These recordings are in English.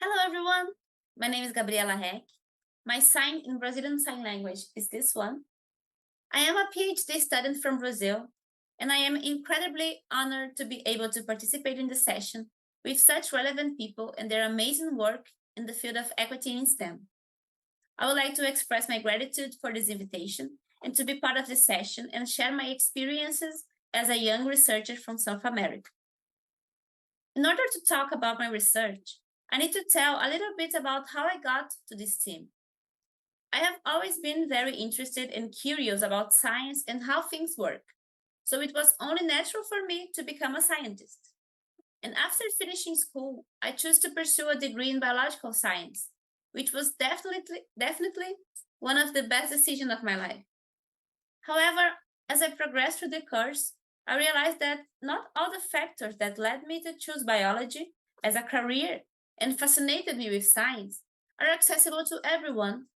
Hello, everyone. My name is Gabriela Heck. My sign in Brazilian Sign Language is this one. I am a PhD student from Brazil, and I am incredibly honored to be able to participate in the session with such relevant people and their amazing work in the field of equity in STEM. I would like to express my gratitude for this invitation and to be part of this session and share my experiences as a young researcher from South America. In order to talk about my research, I need to tell a little bit about how I got to this team. I have always been very interested and curious about science and how things work, so it was only natural for me to become a scientist. And after finishing school, I chose to pursue a degree in biological science, which was definitely one of the best decisions of my life. However, as I progressed through the course, I realized that not all the factors that led me to choose biology as a career and fascinated me with science are accessible to everyone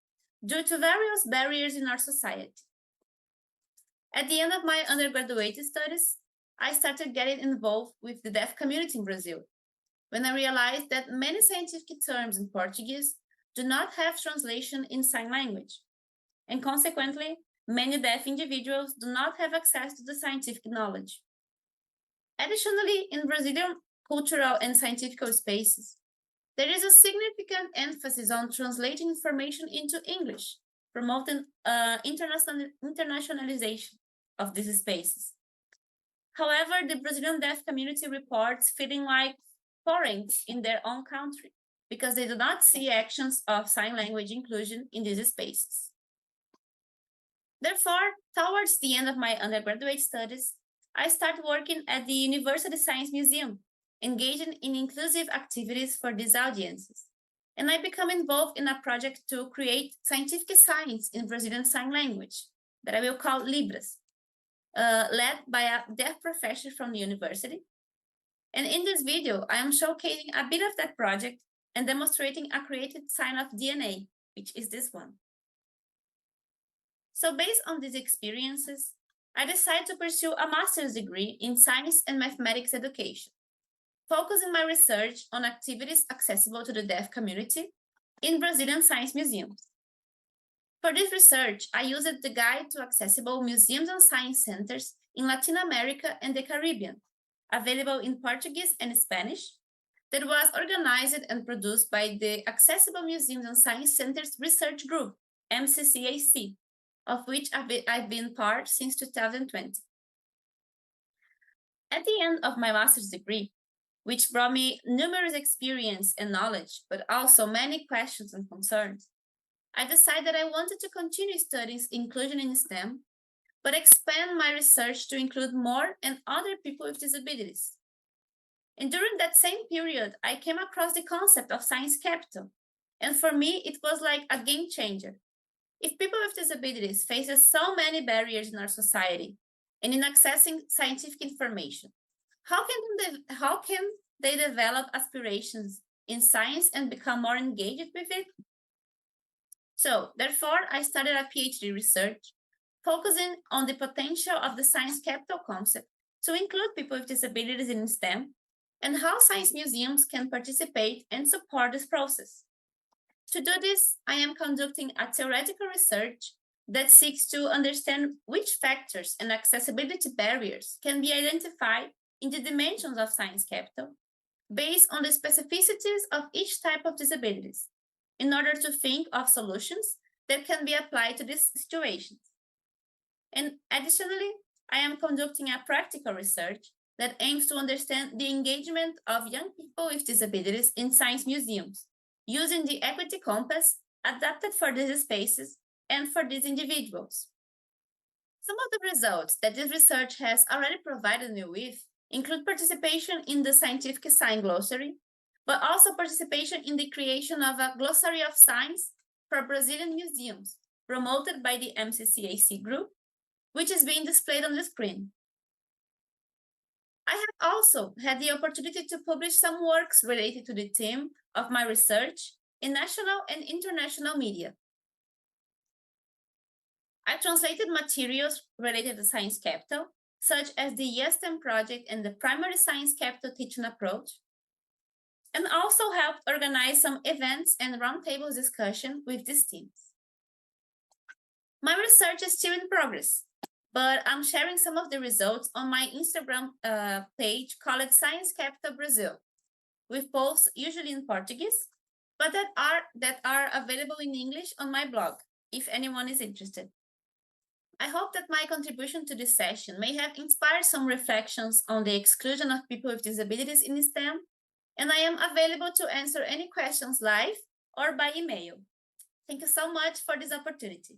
due to various barriers in our society. At the end of my undergraduate studies, I started getting involved with the deaf community in Brazil, when I realized that many scientific terms in Portuguese do not have translation in sign language, and consequently, many deaf individuals do not have access to the scientific knowledge. Additionally, in Brazilian cultural and scientific spaces, there is a significant emphasis on translating information into English, promoting internationalization of these spaces. However, the Brazilian deaf community reports feeling like foreign in their own country because they do not see actions of sign language inclusion in these spaces. Therefore, towards the end of my undergraduate studies, I started working at the University Science Museum, engaging in inclusive activities for these audiences. And I became involved in a project to create scientific science in Brazilian Sign Language that I will call Libras, led by a deaf professor from the university. And in this video, I am showcasing a bit of that project and demonstrating a created sign of DNA, which is this one. So based on these experiences, I decided to pursue a master's degree in science and mathematics education, focusing my research on activities accessible to the deaf community in Brazilian science museums. For this research, I used the Guide to Accessible Museums and Science Centers in Latin America and the Caribbean, available in Portuguese and Spanish, that was organized and produced by the Accessible Museums and Science Centers Research Group, MCCAC, of which I've been part since 2020. At the end of my master's degree, which brought me numerous experience and knowledge, but also many questions and concerns, I decided that I wanted to continue studying inclusion in STEM, but expand my research to include more and other people with disabilities. And during that same period, I came across the concept of science capital. And for me, it was like a game changer. If people with disabilities face so many barriers in our society and in accessing scientific information, how can they develop aspirations in science and become more engaged with it? So, therefore, I started a PhD research focusing on the potential of the science capital concept to include people with disabilities in STEM and how science museums can participate and support this process. To do this, I am conducting a theoretical research that seeks to understand which factors and accessibility barriers can be identified in the dimensions of science capital based on the specificities of each type of disabilities in order to think of solutions that can be applied to these situations. And additionally, I am conducting a practical research that aims to understand the engagement of young people with disabilities in science museums using the equity compass adapted for these spaces and for these individuals. Some of the results that this research has already provided me with include participation in the scientific sign glossary, but also participation in the creation of a glossary of signs for Brazilian museums, promoted by the MCCAC group, which is being displayed on the screen. I have also had the opportunity to publish some works related to the theme of my research in national and international media. I translated materials related to Science Capital, such as the YesTEM project and the Primary Science Capital Teaching Approach. and also helped organize some events and roundtable discussion with these teams. My research is still in progress, but I'm sharing some of the results on my Instagram page called Science Capital Brazil, with posts usually in Portuguese, but that are available in English on my blog, if anyone is interested. I hope that my contribution to this session may have inspired some reflections on the exclusion of people with disabilities in STEM, and I am available to answer any questions live or by email. Thank you so much for this opportunity.